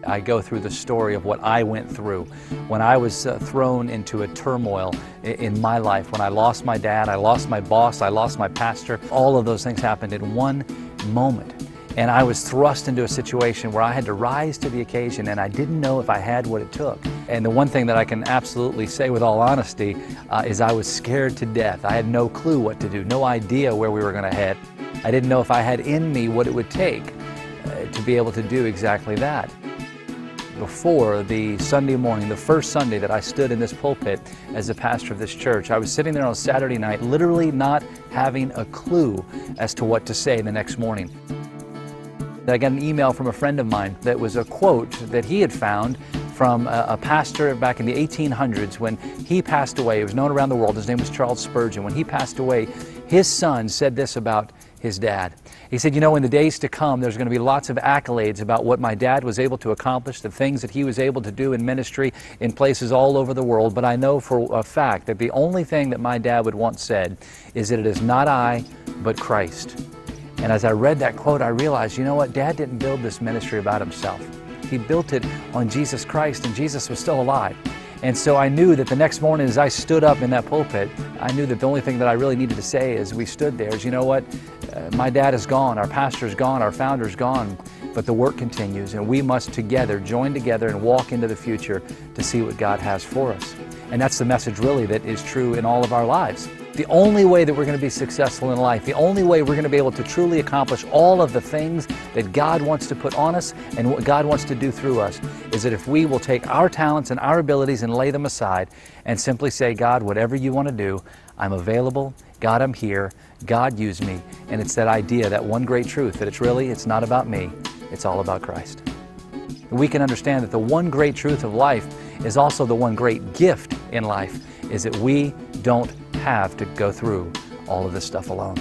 I go through the story of what I went through when I was thrown into a turmoil in my life. When I lost my dad, I lost my boss, I lost my pastor. All of those things happened in one moment. And I was thrust into a situation where I had to rise to the occasion, and I didn't know if I had what it took. And the one thing that I can absolutely say with all honesty is I was scared to death. I had no clue what to do, no idea where we were going to head. I didn't know if I had in me what it would take to be able to do exactly that. Before the Sunday morning, the first Sunday that I stood in this pulpit as a pastor of this church, I was sitting there on Saturday night, literally not having a clue as to what to say the next morning. I got an email from a friend of mine that was a quote that he had found from a pastor back in the 1800s when he passed away. He was known around the world. His name was Charles Spurgeon. When he passed away, his son said this about his dad. He said, you know, in the days to come, there's going to be lots of accolades about what my dad was able to accomplish, the things that he was able to do in ministry in places all over the world. But I know for a fact that the only thing that my dad would once said is that it is not I, but Christ. And as I read that quote, I realized, you know what? Dad didn't build this ministry about himself. He built it on Jesus Christ, and Jesus was still alive. And so I knew that the next morning as I stood up in that pulpit, I knew that the only thing that I really needed to say as we stood there is, you know what? My dad is gone, our pastor's gone, our founder's gone, but the work continues, and we must together join together and walk into the future to see what God has for us. And that's the message really that is true in all of our lives. The only way that we're going to be successful in life, the only way we're going to be able to truly accomplish all of the things that God wants to put on us and what God wants to do through us is that if we will take our talents and our abilities and lay them aside and simply say, God, whatever you want to do, I'm available. God, I'm here. God, use me. And it's that idea, that one great truth, that it's not about me, it's all about Christ. We can understand that the one great truth of life is also the one great gift in life, is that we don't have to go through all of this stuff alone.